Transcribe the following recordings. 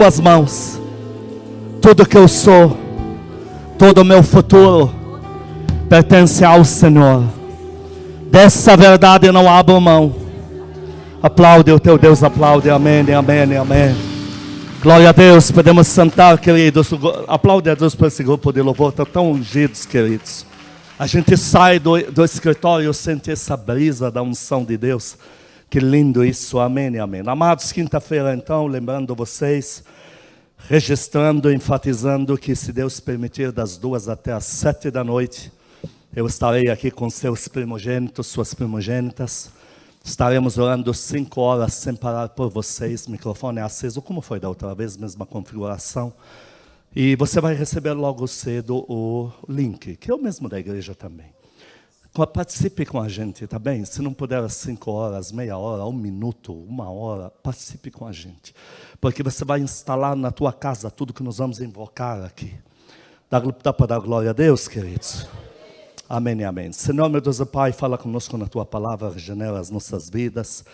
Tuas mãos, tudo que eu sou, todo o meu futuro pertence ao Senhor. Dessa verdade eu não abro mão. Aplaude o teu Deus, aplaude, amém, amém, amém. Glória a Deus, podemos sentar, queridos. Aplaude a Deus por esse grupo de louvor, estão tão ungidos, queridos. A gente sai do escritório, sente essa brisa da unção de Deus. Que lindo isso, amém, amém. Amados, quinta-feira então, lembrando vocês, registrando, enfatizando que se Deus permitir, das 2 até as 7 da noite, eu estarei aqui com seus primogênitos, suas primogênitas. Estaremos orando 5 horas sem parar por vocês, microfone aceso, como foi da outra vez, mesma configuração. E você vai receber logo cedo o link, que é o mesmo da igreja também. Participe com a gente, tá bem? Se não puder 5 horas, meia hora, 1 minuto, 1 hora, participe com a gente. Porque você vai instalar na tua casa tudo que nós vamos invocar aqui. Dá para dar glória a Deus, queridos? Amém e amém. Senhor, meu Deus e Pai, fala conosco na Tua Palavra, regenera as nossas vidas,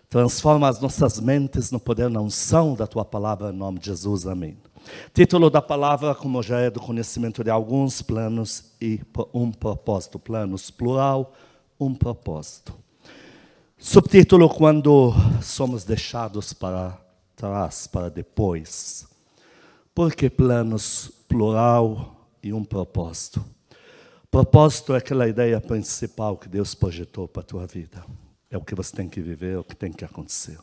transforma as nossas mentes no poder, na unção da Tua Palavra, em nome de Jesus, amém. Título da palavra, como já é do conhecimento de alguns, planos e um propósito. Planos, plural, um propósito. Subtítulo, quando somos deixados para trás, para depois. Por que planos, plural e um propósito? Propósito é aquela ideia principal que Deus projetou para a tua vida. É o que você tem que viver, é o que tem que acontecer.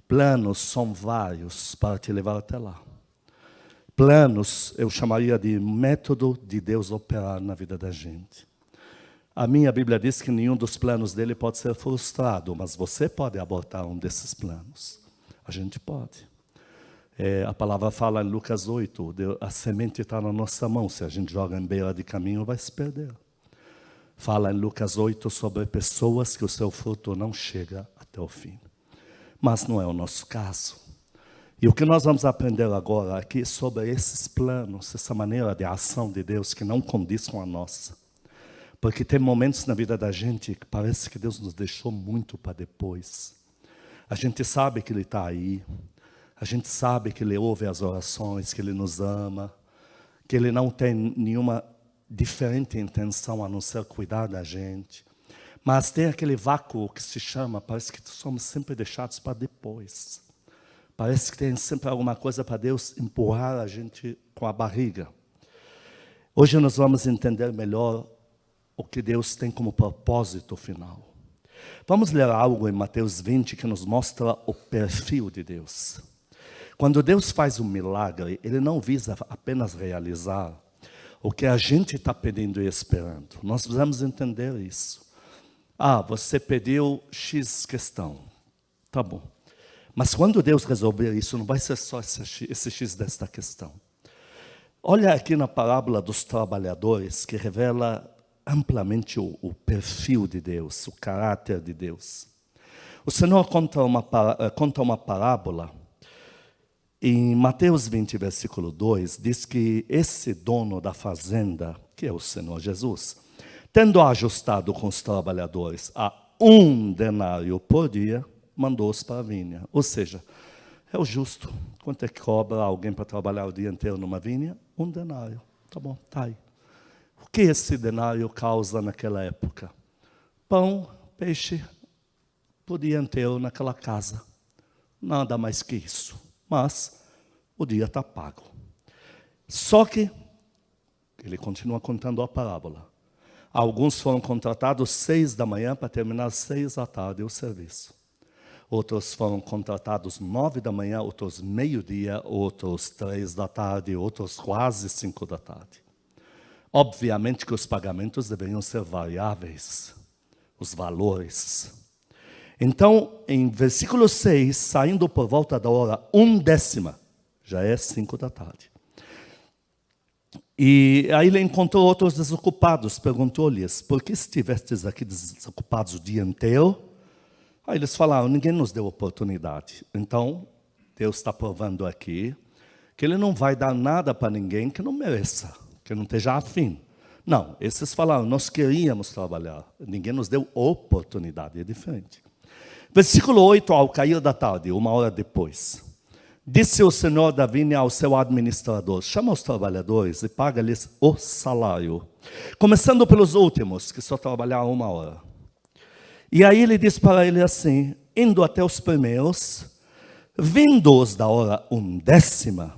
Planos são vários para te levar até lá. Planos, eu chamaria de método de Deus operar na vida da gente. A minha Bíblia diz que nenhum dos planos dele pode ser frustrado, mas você pode abortar um desses planos. A gente pode. A palavra fala em Lucas 8, a semente está na nossa mão, se a gente joga em beira de caminho vai se perder. Fala em Lucas 8 sobre pessoas que o seu fruto não chega até o fim. Mas não é o nosso caso. E o que nós vamos aprender agora aqui sobre esses planos, essa maneira de ação de Deus que não condiz com a nossa. Porque tem momentos na vida da gente que parece que Deus nos deixou muito para depois. A gente sabe que Ele está aí. A gente sabe que Ele ouve as orações, que Ele nos ama, que Ele não tem nenhuma diferente intenção a não ser cuidar da gente. Mas tem aquele vácuo que se chama, parece que somos sempre deixados para depois. Parece que tem sempre alguma coisa para Deus empurrar a gente com a barriga. Hoje nós vamos entender melhor o que Deus tem como propósito final. Vamos ler algo em Mateus 20 que nos mostra o perfil de Deus. Quando Deus faz um milagre, Ele não visa apenas realizar o que a gente está pedindo e esperando. Nós precisamos entender isso. Você pediu X questão. Tá bom. Mas quando Deus resolver isso, não vai ser só esse X desta questão. Olha aqui na parábola dos trabalhadores, que revela amplamente o perfil de Deus, o caráter de Deus. O Senhor conta uma parábola. Em Mateus 20, versículo 2, diz que esse dono da fazenda, que é o Senhor Jesus, tendo ajustado com os trabalhadores a 1 denário por dia, mandou-os para a vinha. Ou seja, é o justo. Quanto é que cobra alguém para trabalhar o dia inteiro numa vinha? 1 denário. Tá bom, tá aí. O que esse denário causa naquela época? Pão, peixe, por dia inteiro naquela casa. Nada mais que isso. Mas o dia está pago. Só que, ele continua contando a parábola. Alguns foram contratados 6 da manhã para terminar 6 da tarde o serviço. Outros foram contratados 9 da manhã, outros meio-dia, outros 3 da tarde, outros quase 5 da tarde. Obviamente que os pagamentos deveriam ser variáveis, os valores. Então, em versículo 6, saindo por volta da hora 1/10, já é 5 da tarde. E aí ele encontrou outros desocupados, perguntou-lhes, por que estivestes aqui desocupados o dia inteiro? Aí eles falaram, ninguém nos deu oportunidade. Então, Deus está provando aqui que Ele não vai dar nada para ninguém que não mereça, que não esteja afim. Não, esses falaram, nós queríamos trabalhar, ninguém nos deu oportunidade, é diferente. Versículo 8, ao cair da tarde, 1 hora depois, Disse o senhor da vinha ao seu administrador: chama os trabalhadores e paga-lhes o salário, começando pelos últimos, que só trabalharam 1 hora. E aí ele diz para ele assim: indo até os primeiros, vindo-os da hora 1/10,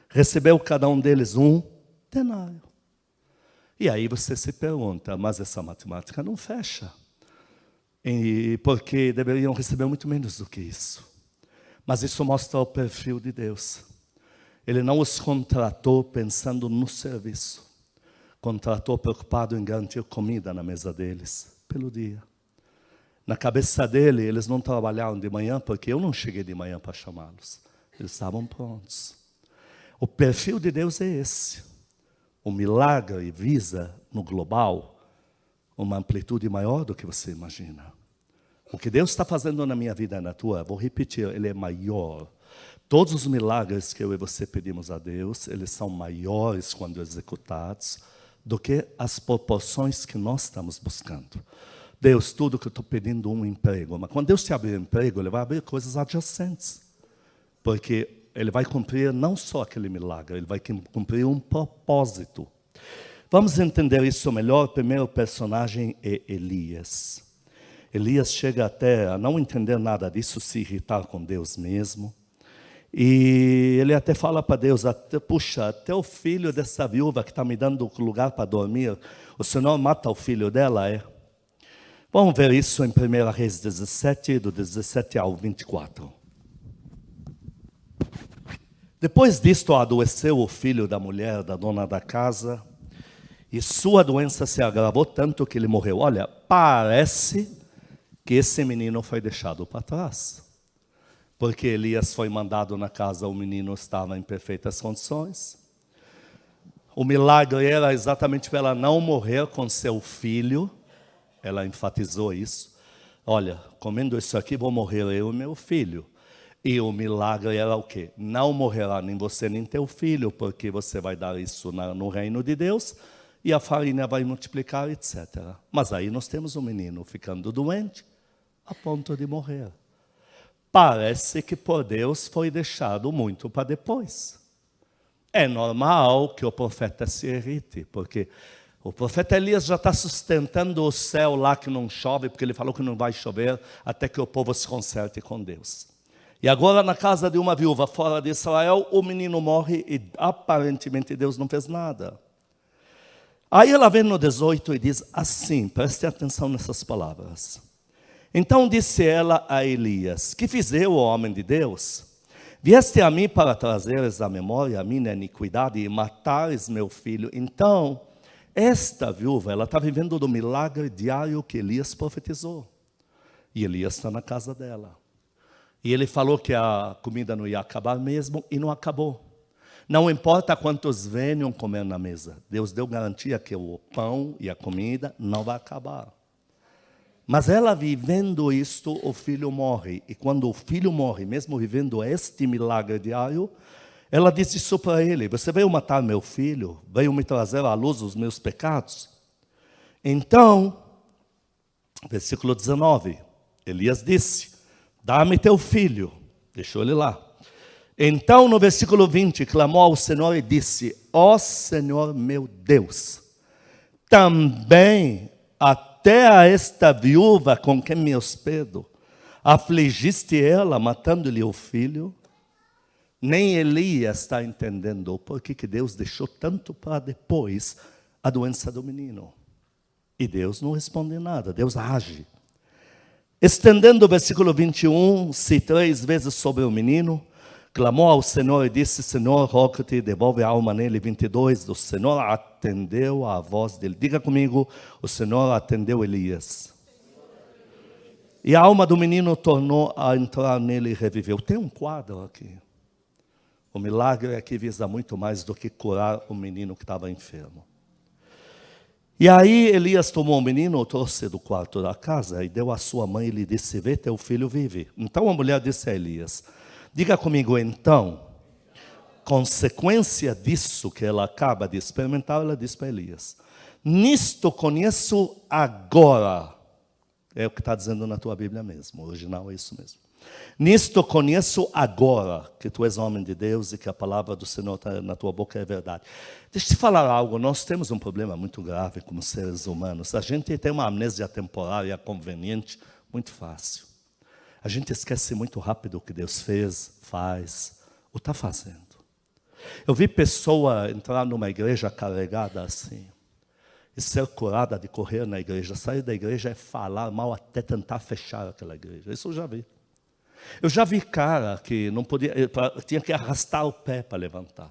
recebeu cada um deles 1 denário. E aí você se pergunta: mas essa matemática não fecha. Porque deveriam receber muito menos do que isso. Mas isso mostra o perfil de Deus. Ele não os contratou pensando no serviço. Contratou preocupado em garantir comida na mesa deles, pelo dia. Na cabeça dele, eles não trabalharam de manhã, porque eu não cheguei de manhã para chamá-los. Eles estavam prontos. O perfil de Deus é esse. O milagre visa, no global, uma amplitude maior do que você imagina. O que Deus está fazendo na minha vida e na tua, vou repetir, Ele é maior. Todos os milagres que eu e você pedimos a Deus, eles são maiores quando executados do que as proporções que nós estamos buscando. Deus, tudo que eu estou pedindo um emprego, mas quando Deus te abrir um emprego, Ele vai abrir coisas adjacentes. Porque Ele vai cumprir não só aquele milagre, Ele vai cumprir um propósito. Vamos entender isso melhor. O primeiro personagem é Elias. Elias chega até a não entender nada disso, se irritar com Deus mesmo. E ele até fala para Deus: puxa, até o filho dessa viúva que está me dando lugar para dormir, o Senhor mata o filho dela, é? Vamos ver isso em 1 Reis 17, do 17 ao 24. Depois disto adoeceu o filho da mulher da dona da casa, e sua doença se agravou tanto que ele morreu. Olha, parece que esse menino foi deixado para trás. Porque Elias foi mandado na casa, o menino estava em perfeitas condições. O milagre era exatamente para ela não morrer com seu filho. Ela enfatizou isso. Olha, comendo isso aqui, vou morrer eu e meu filho. E o milagre era o quê? Não morrerá nem você nem teu filho, porque você vai dar isso no reino de Deus, e a farinha vai multiplicar, etc. Mas aí nós temos um menino ficando doente, a ponto de morrer. Parece que por Deus foi deixado muito para depois. É normal que o profeta se irrite, porque o profeta Elias já está sustentando o céu lá que não chove, porque ele falou que não vai chover até que o povo se conserte com Deus. E agora na casa de uma viúva fora de Israel, o menino morre e aparentemente Deus não fez nada. Aí ela vem no 18 e diz assim, preste atenção nessas palavras. Então disse ela a Elias: que fiz eu, homem de Deus? Vieste a mim para trazeres à memória a minha iniquidade e matares meu filho. Então, esta viúva, ela está vivendo do milagre diário que Elias profetizou. E Elias está na casa dela. E ele falou que a comida não ia acabar mesmo, e não acabou. Não importa quantos venham comer na mesa, Deus deu garantia que o pão e a comida não vai acabar. Mas ela vivendo isto, o filho morre. E quando o filho morre, mesmo vivendo este milagre diário, ela disse isso para ele: você veio matar meu filho? Veio me trazer à luz os meus pecados? Então, versículo 19, Elias disse: dá-me teu filho. Deixou ele lá. Então, no versículo 20, clamou ao Senhor e disse: ó Senhor meu Deus, também até a esta viúva com quem me hospedo, afligiste ela, matando-lhe o filho? Nem Elias está entendendo por que Deus deixou tanto para depois a doença do menino. E Deus não responde nada, Deus age. Estendendo o versículo 21, se 3 vezes sobre o menino, clamou ao Senhor e disse: Senhor, rogo-te, devolve a alma nele. 22, o Senhor atendeu a voz dele. Diga comigo: o Senhor atendeu Elias. E a alma do menino tornou a entrar nele e reviveu. Tem um quadro aqui. O milagre aqui visa muito mais do que curar o menino que estava enfermo. E aí Elias tomou o menino, o trouxe do quarto da casa e deu à sua mãe e lhe disse: vê, teu filho vive. Então a mulher disse a Elias: diga comigo então, consequência disso que ela acaba de experimentar, ela disse para Elias: nisto conheço agora. É o que está dizendo na tua Bíblia mesmo, o original é isso mesmo. Nisto conheço agora que tu és homem de Deus e que a palavra do Senhor está na tua boca é verdade. Deixa eu te falar algo, nós temos um problema muito grave como seres humanos. A gente tem uma amnésia temporária conveniente muito fácil. A gente esquece muito rápido o que Deus fez, faz, ou está fazendo. Eu vi pessoa entrar numa igreja carregada assim, e ser curada de correr na igreja. Sair da igreja é falar mal até tentar fechar aquela igreja. Isso eu já vi. Eu já vi cara que não podia, tinha que arrastar o pé para levantar.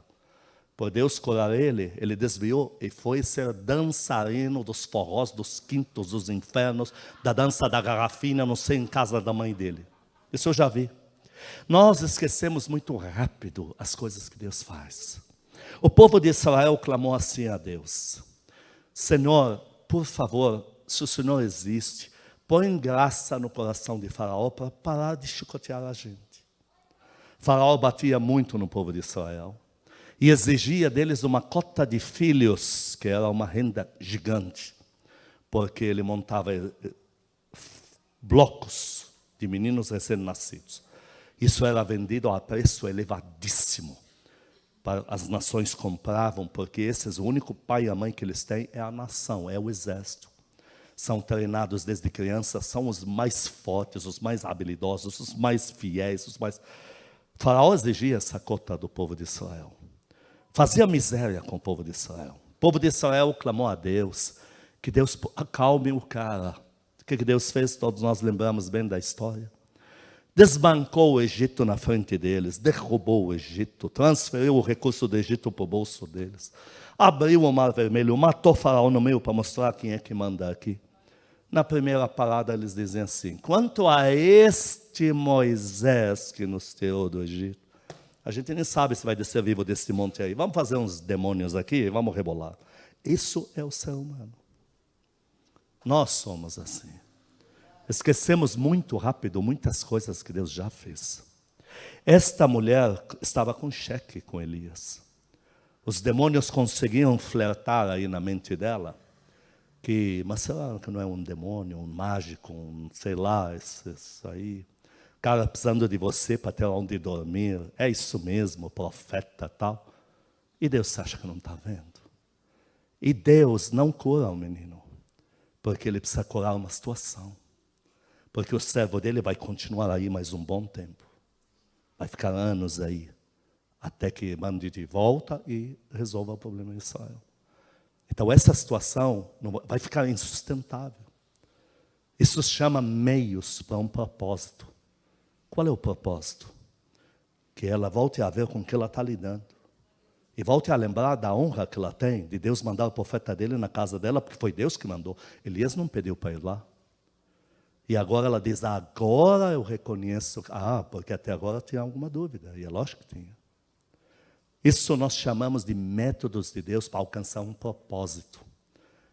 Por Deus curar ele desviou e foi ser dançarino dos forrós, dos quintos, dos infernos, da dança da garrafina, não sei, em casa da mãe dele. Isso eu já vi. Nós esquecemos muito rápido as coisas que Deus faz. O povo de Israel clamou assim a Deus: Senhor, por favor, se o Senhor existe, põe graça no coração de Faraó para parar de chicotear a gente. Faraó batia muito no povo de Israel e exigia deles uma cota de filhos, que era uma renda gigante, porque ele montava blocos de meninos recém-nascidos. Isso era vendido a preço elevadíssimo. As nações compravam, porque o único pai e a mãe que eles têm é a nação, é o exército. São treinados desde criança, são os mais fortes, os mais habilidosos, os mais fiéis, Faraó exigia essa cota do povo de Israel. Fazia miséria com o povo de Israel. O povo de Israel clamou a Deus, que Deus acalme o cara. O que Deus fez? Todos nós lembramos bem da história. Desbancou o Egito na frente deles, derrubou o Egito, transferiu o recurso do Egito para o bolso deles. Abriu o Mar Vermelho, matou Faraó no meio para mostrar quem é que manda aqui. Na primeira parada eles dizem assim: quanto a este Moisés que nos tirou do Egito, a gente nem sabe se vai descer vivo desse monte aí. Vamos fazer uns demônios aqui e vamos rebolar. Isso é o ser humano. Nós somos assim. Esquecemos muito rápido muitas coisas que Deus já fez. Esta mulher estava com cheque com Elias. Os demônios conseguiam flertar aí na mente dela, mas será que não é um demônio, um mágico, sei lá, isso aí, cara precisando de você para ter onde dormir, é isso mesmo, profeta tal. E Deus acha que não está vendo. E Deus não cura o menino, porque ele precisa curar uma situação. Porque o servo dele vai continuar aí mais um bom tempo. Vai ficar anos aí, até que mande de volta e resolva o problema de Israel. Então essa situação vai ficar insustentável. Isso se chama meios para um propósito. Qual é o propósito? Que ela volte a ver com o que ela está lidando. E volte a lembrar da honra que ela tem, de Deus mandar o profeta dele na casa dela, porque foi Deus que mandou. Elias não pediu para ir lá. E agora ela diz: agora eu reconheço. Porque até agora tinha alguma dúvida. E é lógico que tinha. Isso nós chamamos de métodos de Deus para alcançar um propósito.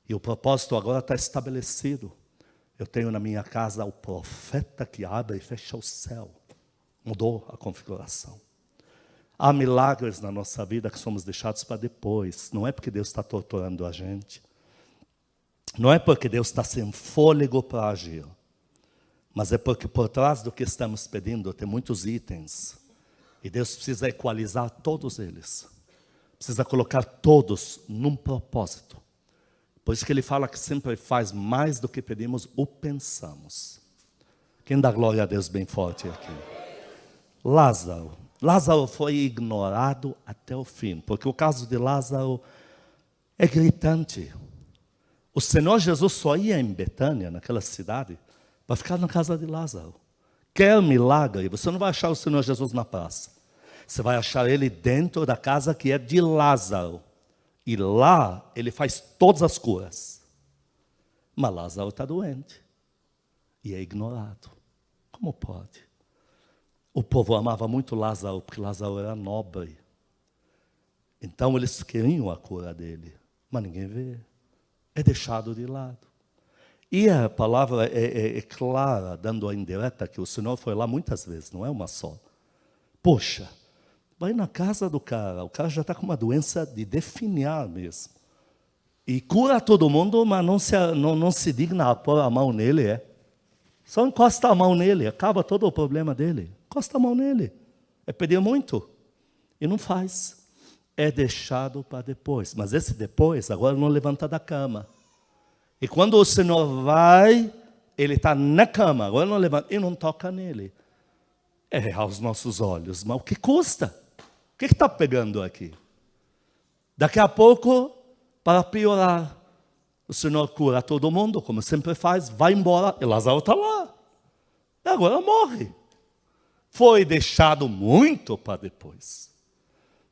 E o propósito agora está estabelecido. Eu tenho na minha casa o profeta que abre e fecha o céu. Mudou a configuração. Há milagres na nossa vida que somos deixados para depois. Não é porque Deus está torturando a gente. Não é porque Deus está sem fôlego para agir. Mas é porque por trás do que estamos pedindo tem muitos itens. E Deus precisa equalizar todos eles. Precisa colocar todos num propósito. Por isso que Ele fala que sempre faz mais do que pedimos ou pensamos. Quem dá glória a Deus bem forte aqui? Lázaro. Lázaro foi ignorado até o fim. Porque o caso de Lázaro é gritante. O Senhor Jesus só ia em Betânia, naquela cidade, para ficar na casa de Lázaro. Quer milagre? Você não vai achar o Senhor Jesus na praça. Você vai achar Ele dentro da casa que é de Lázaro. E lá Ele faz todas as curas. Mas Lázaro está doente. E é ignorado. Como pode? O povo amava muito Lázaro, porque Lázaro era nobre. Então eles queriam a cura dele. Mas ninguém vê. É deixado de lado. E a palavra é clara, dando a indireta, que o Senhor foi lá muitas vezes, não é uma só. Poxa, vai na casa do cara, o cara já está com uma doença de definhar mesmo. E cura todo mundo, mas não se digna a pôr a mão nele, Só encosta a mão nele, acaba todo o problema dele. Encosta a mão nele. É pedir muito. E não faz. É deixado para depois. Mas esse depois, agora não levanta da cama. E quando o Senhor vai, ele está na cama, agora não levanta, e não toca nele. É aos nossos olhos, mas o que custa? O que está pegando aqui? Daqui a pouco, para piorar, o Senhor cura todo mundo, como sempre faz, vai embora, e Lázaro está lá. E agora morre. Foi deixado muito para depois.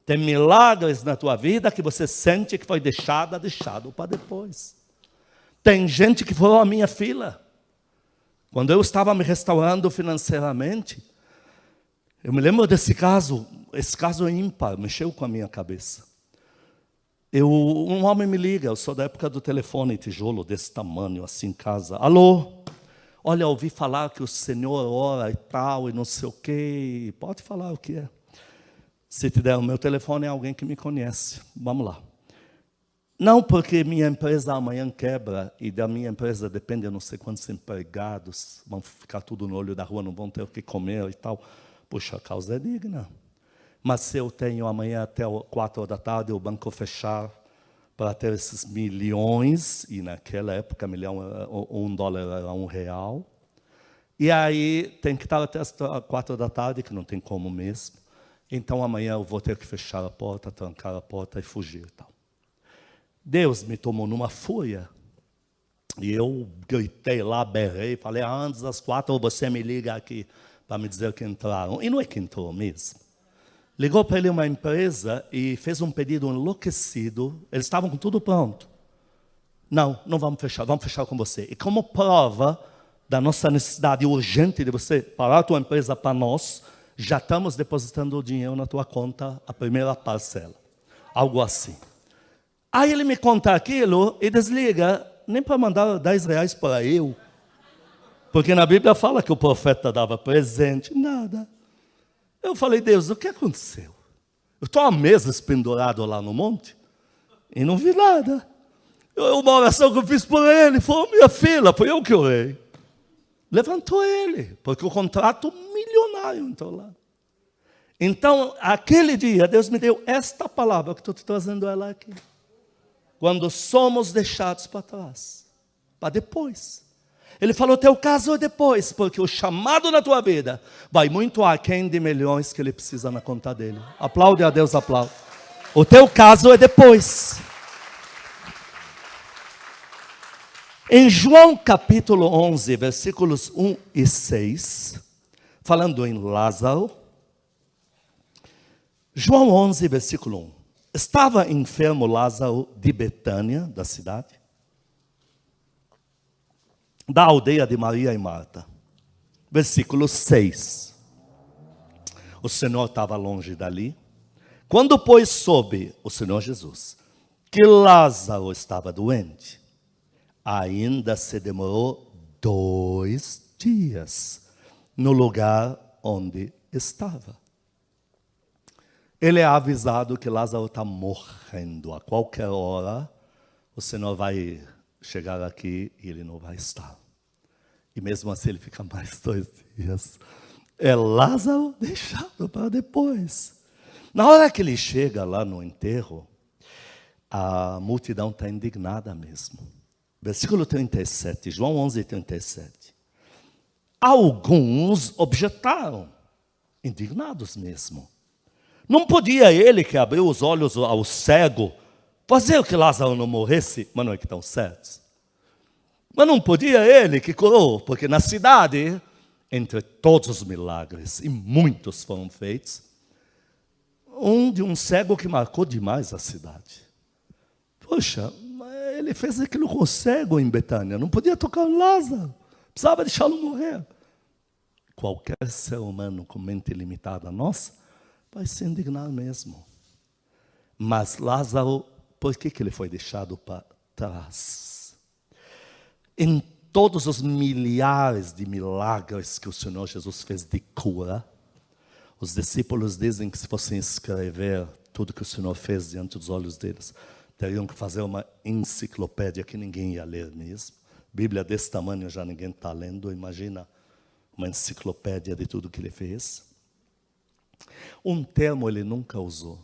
Tem milagres na tua vida que você sente que foi deixado para depois. Tem gente que falou a minha fila. Quando eu estava me restaurando financeiramente, eu me lembro desse caso, esse caso é ímpar, mexeu com a minha cabeça. Um homem me liga, eu sou da época do telefone tijolo, desse tamanho, assim em casa. Alô, olha, ouvi falar que o Senhor ora e tal, e não sei o quê. Pode falar o que é. Se te der o meu telefone, é alguém que me conhece. Vamos lá. Não porque minha empresa amanhã quebra, e da minha empresa depende, eu não sei quantos empregados, vão ficar tudo no olho da rua, não vão ter o que comer e tal. Puxa, a causa é digna. Mas se eu tenho amanhã até 4 da tarde o banco fechar para ter esses milhões, e naquela época $1 era R$1, e aí tem que estar até as 4 da tarde, que não tem como mesmo. Então amanhã eu vou ter que fechar a porta, trancar a porta e fugir e tal. Deus me tomou numa fúria. E eu gritei lá, berrei, falei, antes das 4 você me liga aqui para me dizer que entraram. E não é que entrou mesmo. Ligou para ele uma empresa e fez um pedido enlouquecido. Eles estavam com tudo pronto. Não vamos fechar com você. E como prova da nossa necessidade urgente de você parar a tua empresa para nós, já estamos depositando o dinheiro na tua conta, a primeira parcela. Algo assim. Aí ele me conta aquilo e desliga, nem para mandar R$10 para eu. Porque na Bíblia fala que o profeta dava presente, nada. Eu falei, Deus, o que aconteceu? Eu estou há meses pendurado lá no monte e não vi nada. Uma oração que eu fiz por ele, foi minha filha, foi eu que orei. Levantou ele, porque o contrato milionário entrou lá. Então, aquele dia, Deus me deu esta palavra, que estou te trazendo ela aqui. Quando somos deixados para trás, para depois. Ele falou, teu caso é depois, porque o chamado na tua vida vai muito aquém de milhões que ele precisa na conta dele. Aplaude a Deus, aplaude. O teu caso é depois. Em João capítulo 11, versículos 1 e 6, falando em Lázaro, João 11, versículo 1. Estava enfermo Lázaro de Betânia, da cidade, da aldeia de Maria e Marta. Versículo 6. O Senhor estava longe dali. Quando, pois, soube o Senhor Jesus que Lázaro estava doente, ainda se demorou 2 dias no lugar onde estava. Ele é avisado que Lázaro está morrendo. A qualquer hora, o Senhor vai chegar aqui e ele não vai estar. E mesmo assim ele fica mais 2 dias. É Lázaro deixado para depois. Na hora que ele chega lá no enterro, a multidão está indignada mesmo. Versículo 37, João 11, 37. Alguns objetaram, indignados mesmo. Não podia ele que abriu os olhos ao cego fazer que Lázaro não morresse, mas não é que estão certos. Mas não podia ele que curou, porque na cidade, entre todos os milagres, e muitos foram feitos, de um cego que marcou demais a cidade. Poxa, ele fez aquilo com o cego em Betânia, não podia tocar o Lázaro, precisava deixá-lo morrer. Qualquer ser humano com mente limitada nossa, vai se indignar mesmo. Mas Lázaro, por que ele foi deixado para trás? Em todos os milhares de milagres que o Senhor Jesus fez de cura, os discípulos dizem que se fossem escrever tudo que o Senhor fez diante dos olhos deles, teriam que fazer uma enciclopédia que ninguém ia ler mesmo. Bíblia desse tamanho já ninguém está lendo, imagina uma enciclopédia de tudo que ele fez. Um termo ele nunca usou.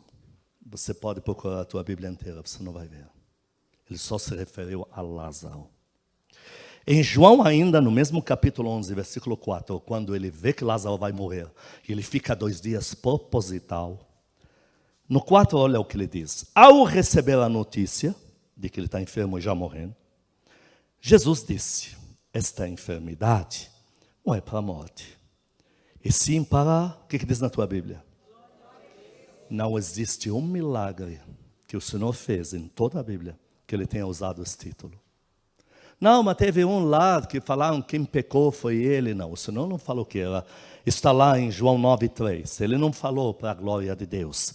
Você pode procurar a tua Bíblia inteira, você não vai ver. Ele só se referiu a Lázaro. Em João ainda, no mesmo capítulo 11, versículo 4, quando ele vê que Lázaro vai morrer, e ele fica 2 dias proposital. No 4, olha o que ele diz. Ao receber a notícia de que ele está enfermo e já morrendo, Jesus disse, esta enfermidade não é para a morte, e sim para, o que diz na tua Bíblia? Não existe um milagre que o Senhor fez em toda a Bíblia que ele tenha usado esse título. Não, mas teve um lá que falaram que quem pecou foi ele. Não, o Senhor não falou que era. Está lá em João 9,3. Ele não falou para a glória de Deus.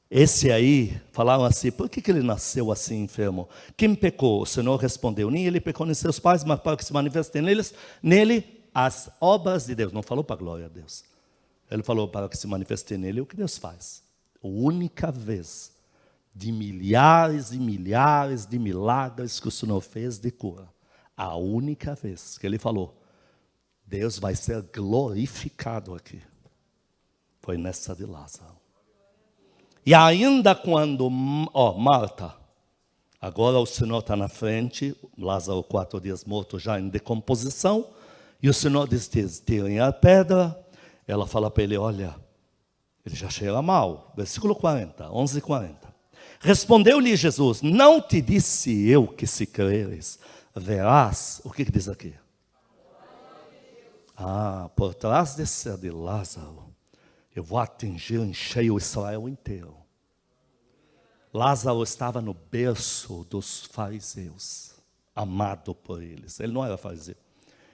Esse aí, falaram assim, por que ele nasceu assim enfermo? Quem pecou? O Senhor respondeu, nem ele pecou nem seus pais, mas para que se manifestem nele as obras de Deus. Não falou para a glória de Deus. Ele falou para que se manifestem nele o que Deus faz. A única vez de milhares e milhares de milagres que o Senhor fez de cura. A única vez que ele falou, Deus vai ser glorificado aqui. Foi nessa de Lázaro. E ainda quando, Marta, agora o Senhor está na frente, Lázaro 4 dias morto já em decomposição, e o Senhor diz, tirem a pedra, ela fala para ele, olha, ele já cheira mal, versículo 40, 11:40. Respondeu-lhe Jesus, não te disse eu que se creres, verás, o que diz aqui? Por trás desse de Lázaro, eu vou atingir em cheio Israel inteiro. Lázaro estava no berço dos fariseus, amado por eles. Ele não era fariseu,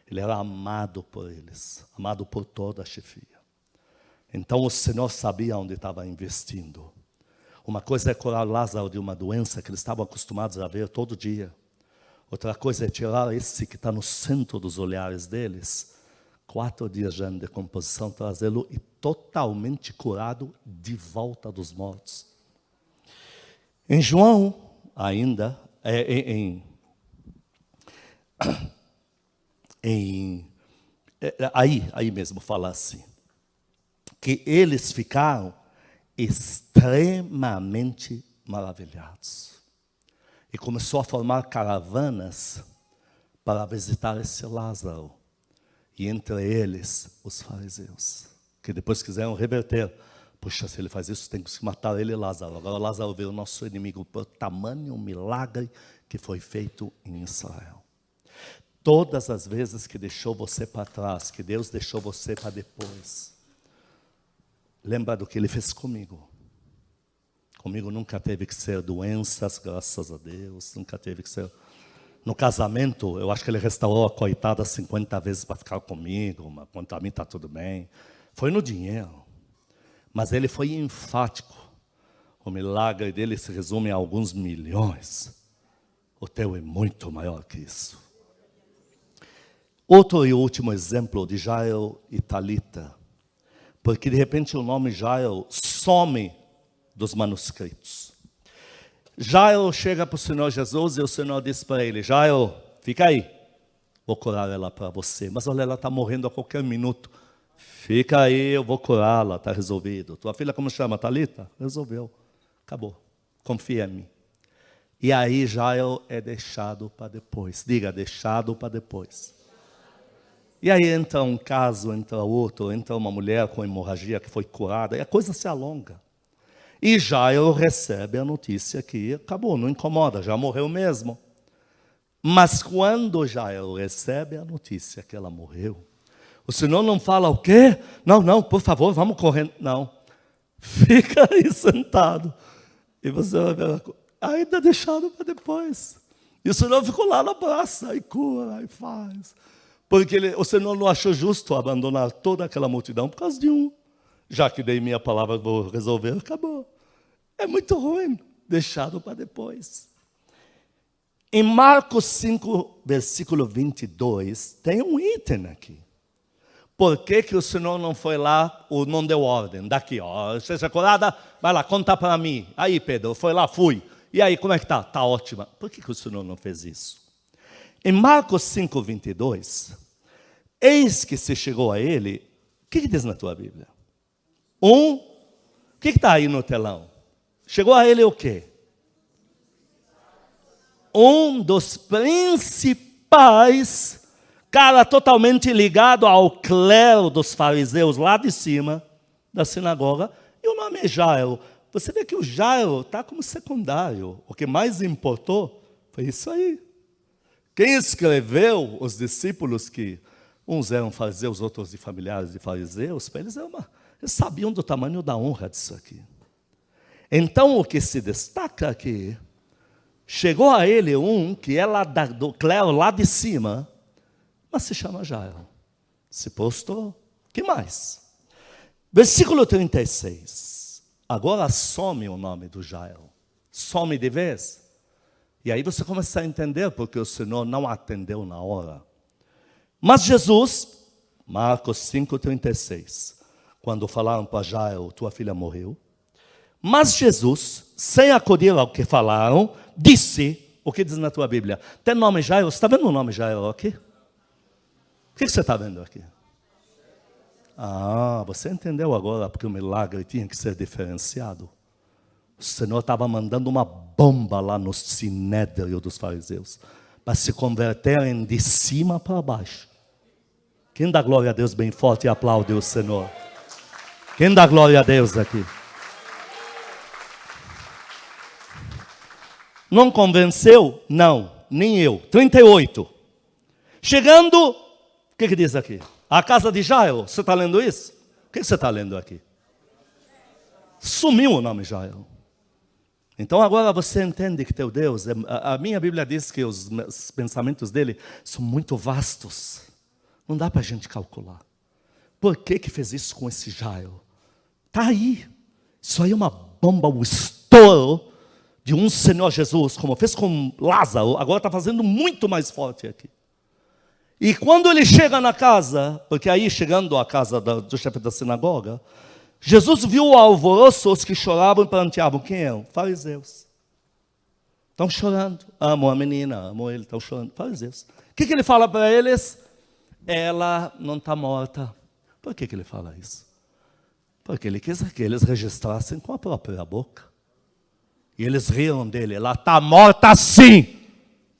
ele era amado por eles, amado por toda a chefia. Então o Senhor sabia onde estava investindo. Uma coisa é curar Lázaro de uma doença que eles estavam acostumados a ver todo dia. Outra coisa é tirar esse que está no centro dos olhares deles, 4 dias já em decomposição, trazê-lo e totalmente curado de volta dos mortos. Em João, ainda, aí mesmo fala assim, que eles ficaram extremamente maravilhados. E começou a formar caravanas para visitar esse Lázaro. E entre eles, os fariseus, que depois quiseram reverter. Puxa, se ele faz isso, tem que matar ele e Lázaro. Agora Lázaro veio o nosso inimigo por tamanho milagre que foi feito em Israel. Todas as vezes que deixou você para trás, que Deus deixou você para depois, lembra do que ele fez comigo. Comigo nunca teve que ser doenças, graças a Deus. Nunca teve que ser... No casamento, eu acho que ele restaurou a coitada 50 vezes para ficar comigo. Mas quanto a mim está tudo bem. Foi no dinheiro. Mas ele foi enfático. O milagre dele se resume a alguns milhões. O teu é muito maior que isso. Outro e último exemplo de Jairo e Talita. Porque de repente o nome Jairo some dos manuscritos. Jairo chega para o Senhor Jesus e o Senhor diz para ele, Jairo, fica aí, vou curar ela para você. Mas olha, ela está morrendo a qualquer minuto. Fica aí, eu vou curá-la, está resolvido. Tua filha como chama? Talita? Resolveu, acabou, confia em mim. E aí Jairo é deixado para depois. Diga, deixado para depois. E aí entra um caso, entra outro, entra uma mulher com hemorragia que foi curada, e a coisa se alonga. E Jairo recebe a notícia que acabou, não incomoda, já morreu mesmo. Mas quando Jairo recebe a notícia que ela morreu, o Senhor não fala o quê? Não, por favor, vamos correndo. Não, fica aí sentado. E você vai ver, ainda deixado para depois. E o Senhor ficou lá na praça, e cura, e faz. Porque o Senhor não achou justo abandonar toda aquela multidão por causa de um. Já que dei minha palavra, vou resolver, acabou. É muito ruim, deixado para depois. Em Marcos 5, versículo 22, tem um item aqui. Por que o Senhor não foi lá, ou não deu ordem? Daqui, seja curada, vai lá, conta para mim. Aí, Pedro, foi lá, fui. E aí, como é que está? Está ótima. Por que o Senhor não fez isso? Em Marcos 5:22, eis que se chegou a ele, o que diz na tua Bíblia? O que está aí no telão? Chegou a ele o quê? Um dos principais, cara totalmente ligado ao clero dos fariseus lá de cima da sinagoga, e o nome é Jairo. Você vê que o Jairo está como secundário. O que mais importou foi isso aí. Quem escreveu os discípulos, que uns eram fariseus, outros de familiares de fariseus, para eles eles sabiam do tamanho da honra disso aqui. Então, o que se destaca aqui, chegou a ele um que é lá do clero lá de cima, mas se chama Jairo. Se postou. Que mais? Versículo 36. Agora some o nome do Jairo. Some de vez. E aí você começa a entender porque o Senhor não atendeu na hora. Mas Jesus, Marcos 5:36, quando falaram para Jairo, tua filha morreu. Mas Jesus, sem acudir ao que falaram, disse, o que diz na tua Bíblia? Tem nome Jairo? Você está vendo o nome Jairo aqui? O que você está vendo aqui? Ah, você entendeu agora porque o milagre tinha que ser diferenciado. O Senhor estava mandando uma bomba lá no sinédrio dos fariseus, para se converterem de cima para baixo. Quem dá glória a Deus bem forte e aplaude o Senhor? Quem dá glória a Deus aqui? Não convenceu? Não, nem eu. 38. Chegando, o que diz aqui? A casa de Jairo. Você está lendo isso? O que você está lendo aqui? Sumiu o nome Jairo. Então agora você entende que teu Deus, a minha Bíblia diz que os pensamentos dele são muito vastos. Não dá para a gente calcular. Por que fez isso com esse Jairo? Está aí. Isso aí é uma bomba, um estouro de um Senhor Jesus, como fez com Lázaro, agora está fazendo muito mais forte aqui. E quando ele chega na casa, porque aí chegando à casa do chefe da sinagoga, Jesus viu o alvoroço, os que choravam e pranteavam. Quem eram? Fariseus. Estão chorando. Amam a menina, amam ele, estão chorando. Fariseus. O que ele fala para eles? Ela não está morta. Por que ele fala isso? Porque ele quis que eles registrassem com a própria boca. E eles riam dele. Ela está morta sim.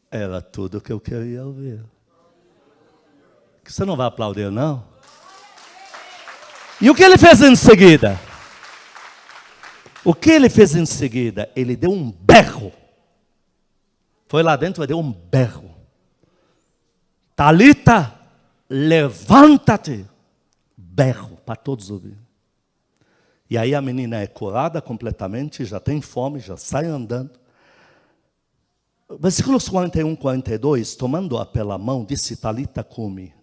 Era tudo o que eu queria ouvir. Que você não vai aplaudir, não? E o que ele fez em seguida? O que ele fez em seguida? Ele deu um berro. Foi lá dentro e deu um berro. Talita, levanta-te. Berro para todos ouvirem. E aí a menina é curada completamente, já tem fome, já sai andando. Versículos 41, 42, tomando-a pela mão, disse, Talita cumi.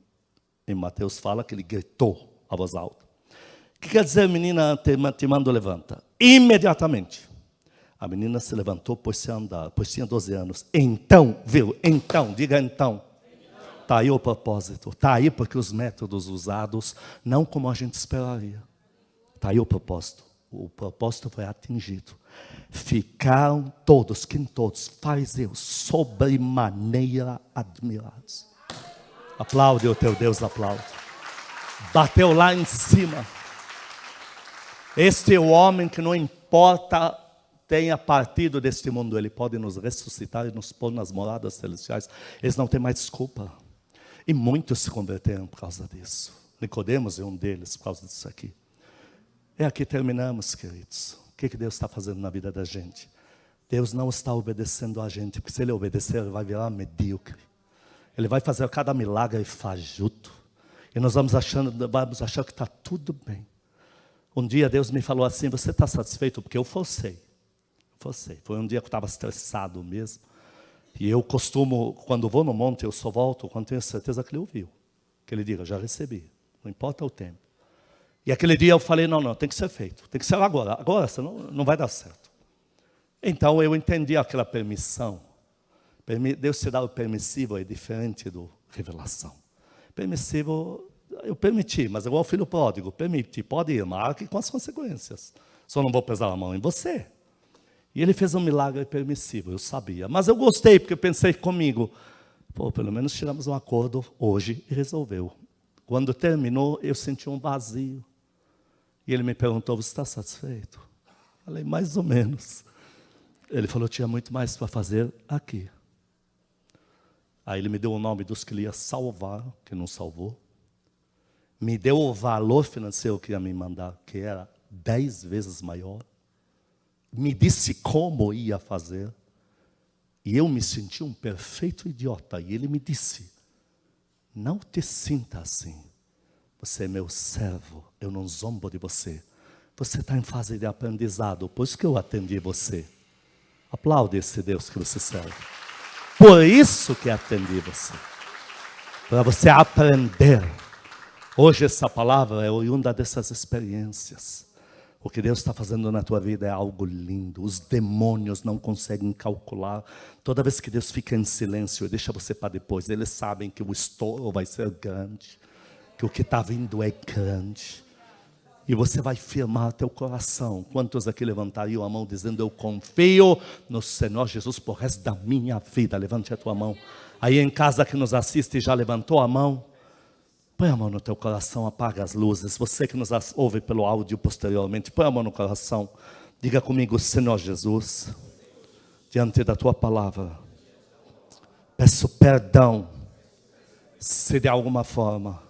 Em Mateus fala que ele gritou a voz alta. O que quer dizer, menina, te mando, levanta? Imediatamente. A menina se levantou, pôs-se a andar, pois tinha 12 anos. Então, viu? Então, diga então. Está aí o propósito. Está aí porque os métodos usados, não como a gente esperaria. Está aí o propósito. O propósito foi atingido. Ficaram todos, quem todos? Fariseus, sobremaneira admirados. Aplaude o teu Deus, aplaude. Bateu lá em cima. Este é o homem que não importa tenha partido deste mundo, ele pode nos ressuscitar e nos pôr nas moradas celestiais. Eles não têm mais desculpa. E muitos se converteram por causa disso. Nicodemos é um deles por causa disso aqui. E aqui terminamos, queridos. O que Deus está fazendo na vida da gente? Deus não está obedecendo a gente, porque se Ele obedecer, Ele vai virar medíocre. Ele vai fazer cada milagre fajuto. E nós vamos achar que está tudo bem. Um dia Deus me falou assim, você está satisfeito? Porque eu forcei. Foi um dia que eu estava estressado mesmo. E eu costumo, quando vou no monte, eu só volto quando tenho certeza que Ele ouviu. Que Ele diga, já recebi. Não importa o tempo. E aquele dia eu falei, não, tem que ser feito. Tem que ser agora. Agora, senão não vai dar certo. Então eu entendi aquela permissão. Deus te dá o permissivo, é diferente do revelação. Permissivo, eu permiti, mas igual o filho pródigo, permiti, pode ir, marque com as consequências. Só não vou pesar a mão em você. E ele fez um milagre permissivo, eu sabia. Mas eu gostei, porque eu pensei comigo, Pô, pelo menos tiramos um acordo hoje e resolveu. Quando terminou, eu senti um vazio. E ele me perguntou, você está satisfeito? Falei, mais ou menos. Ele falou, tinha muito mais para fazer aqui. Aí ele me deu o nome dos que ele ia salvar, que não salvou. Me deu o valor financeiro que ia me mandar, que era 10 vezes maior. Me disse como ia fazer. E eu me senti um perfeito idiota. E ele me disse, não te sinta assim. Você é meu servo, eu não zombo de você. Você está em fase de aprendizado, por isso que eu atendi você. Aplaude esse Deus que você serve. Por isso que atendi você. Para você aprender. Hoje essa palavra é oriunda dessas experiências. O que Deus está fazendo na tua vida é algo lindo. Os demônios não conseguem calcular. Toda vez que Deus fica em silêncio e deixa você para depois, eles sabem que o estouro vai ser grande. Que o que está vindo é grande. E você vai firmar teu coração. Quantos aqui levantariam a mão dizendo, eu confio no Senhor Jesus por resto da minha vida. Levante a tua mão. Aí em casa que nos assiste já levantou a mão. Põe a mão no teu coração, apaga as luzes. Você que nos ouve pelo áudio posteriormente, põe a mão no coração. Diga comigo, Senhor Jesus, diante da tua palavra, peço perdão se de alguma forma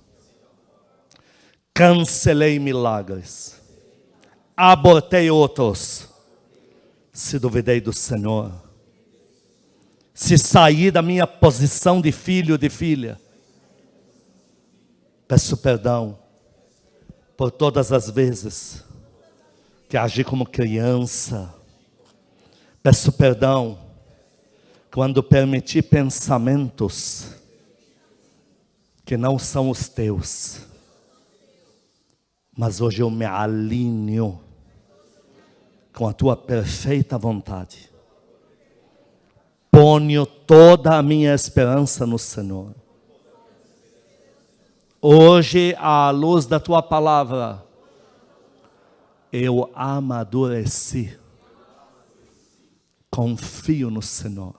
cancelei milagres, abortei outros, se duvidei do Senhor, se saí da minha posição de filho, de filha. Peço perdão por todas as vezes que agi como criança. Peço perdão quando permiti pensamentos que não são os teus. Mas hoje eu me alinho com a tua perfeita vontade. Ponho toda a minha esperança no Senhor. Hoje, à luz da tua palavra, eu amadureci. Confio no Senhor.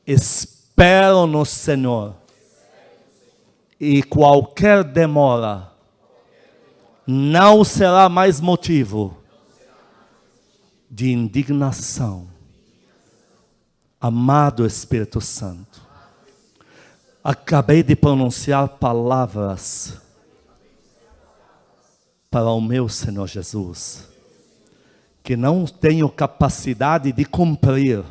Espero no Senhor. E qualquer demora não será mais motivo de indignação. Amado Espírito Santo, acabei de pronunciar palavras para o meu Senhor Jesus, que não tenho capacidade de cumprir.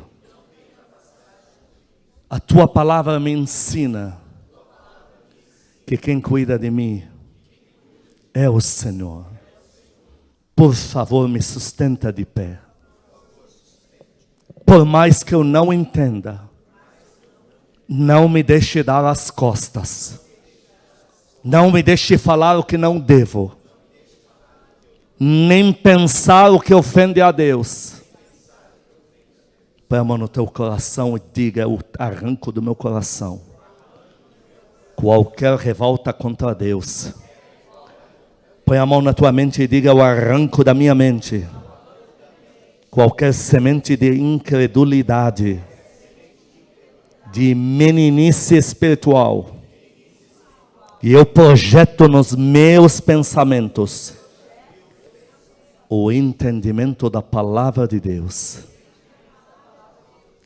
A tua palavra me ensina que quem cuida de mim é o Senhor. Por favor, me sustenta de pé. Por mais que eu não entenda, não me deixe dar as costas. Não me deixe falar o que não devo. Nem pensar o que ofende a Deus. Põe a mão no teu coração e diga, eu arranco do meu coração qualquer revolta contra Deus. Põe a mão na tua mente e diga, eu arranco da minha mente qualquer semente de incredulidade, de meninice espiritual. E eu projeto nos meus pensamentos o entendimento da palavra de Deus.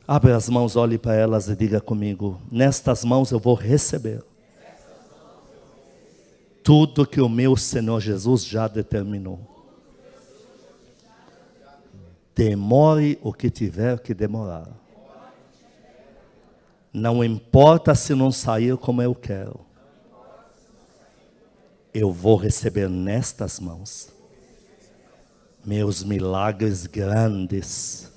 Abre as mãos, olhe para elas e diga comigo, nestas mãos eu vou receber tudo que o meu Senhor Jesus já determinou. Demore o que tiver que demorar. Não importa se não sair como eu quero. Eu vou receber nestas mãos meus milagres grandes.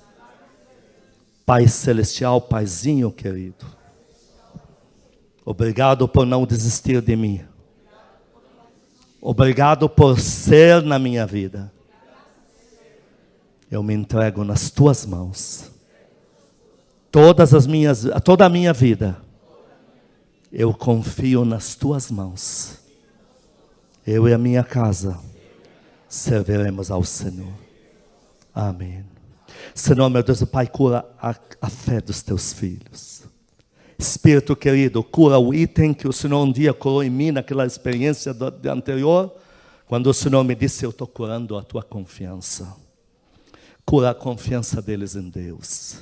Pai Celestial, Paizinho querido, obrigado por não desistir de mim. Obrigado por ser na minha vida. Eu me entrego nas tuas mãos. Toda a minha vida, eu confio nas tuas mãos. Eu e a minha casa serviremos ao Senhor. Amém. Senhor, meu Deus, o Pai, cura a fé dos teus filhos. Espírito querido, cura o item que o Senhor um dia curou em mim, naquela experiência anterior, quando o Senhor me disse, eu estou curando a tua confiança. Cura a confiança deles em Deus.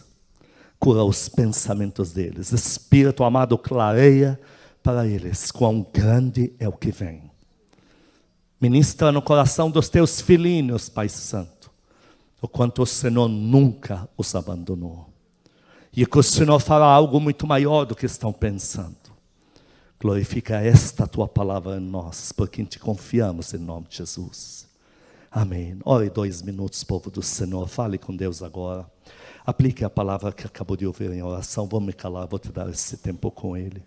Cura os pensamentos deles. Espírito amado, clareia para eles quão grande é o que vem. Ministra no coração dos teus filhinhos, Pai Santo, o quanto o Senhor nunca os abandonou. E que o Senhor fará algo muito maior do que estão pensando. Glorifica esta tua palavra em nós, por quem te confiamos em nome de Jesus. Amém. Ore 2 minutos, povo do Senhor. Fale com Deus agora. Aplique a palavra que acabou de ouvir em oração. Vou me calar, vou te dar esse tempo com Ele.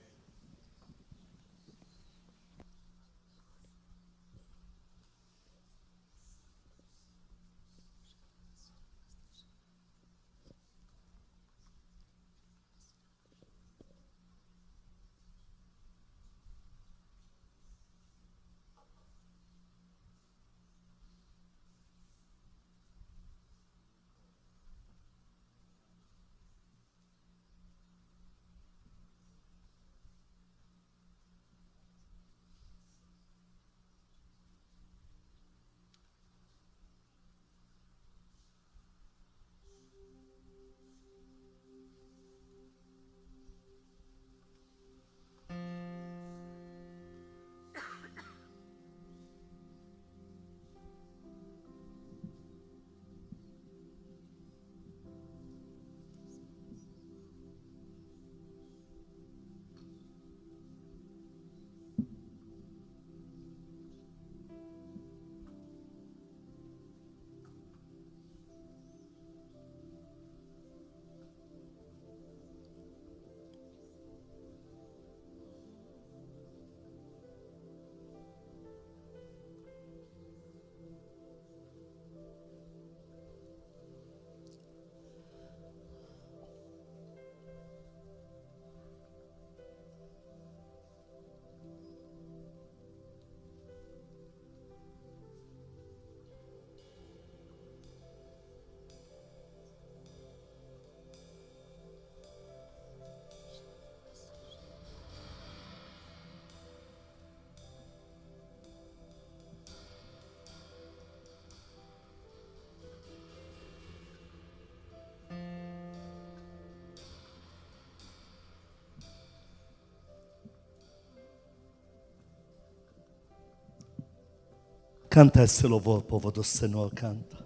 Canta esse louvor, povo do Senhor, canta.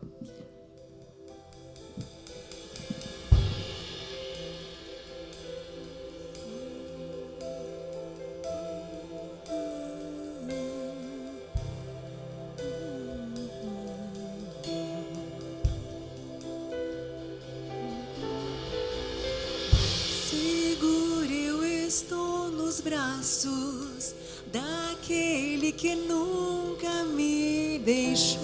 Seguro eu estou nos braços daquele que nunca me deixou.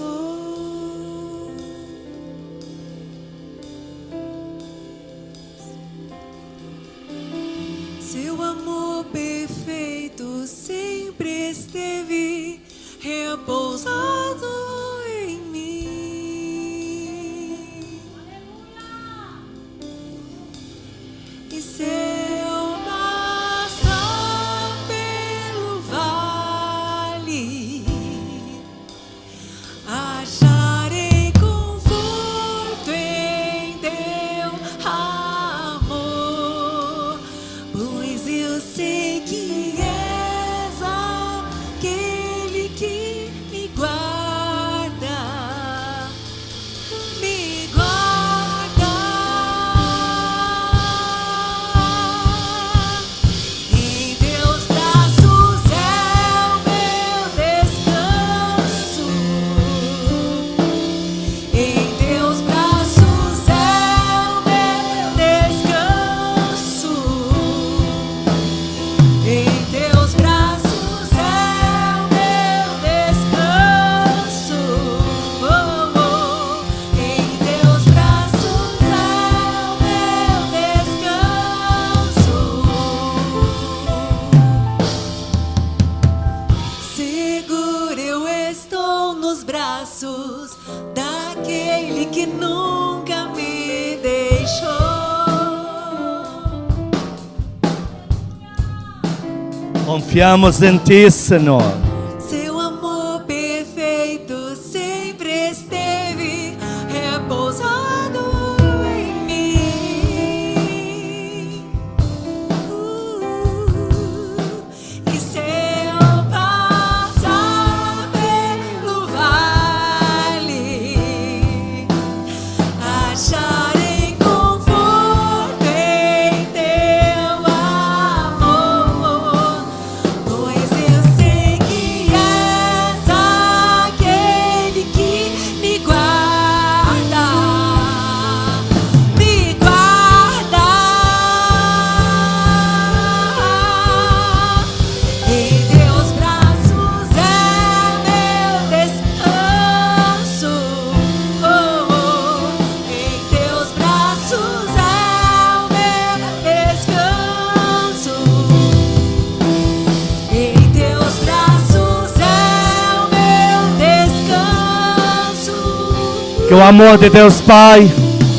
Seu amor perfeito sempre esteve repousado em mim. E se eu passar pelo vale, acharei conforto em teu amor, pois eu sei que és aquele que me guarda. Confiamos em Ti, Senhor. Seu amor perfeito sempre esteve repousado em mim. E se eu passar pelo vale, acharei conforto em Teu amor, pois eu sei que és aquele que me guarda, me guarda. Em Teus braços é meu descanso. Em Teus braços é o meu descanso. Em Teus braços é o meu descanso. Que o amor de Deus Pai,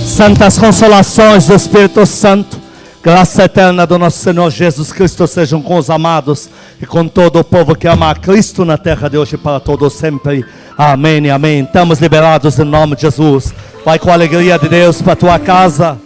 santas consolações do Espírito Santo, graça eterna do nosso Senhor Jesus Cristo sejam com os amados e com todo o povo que ama a Cristo na terra de hoje e para todos sempre. Amém e amém. Estamos liberados em nome de Jesus. Vai com a alegria de Deus para a tua casa.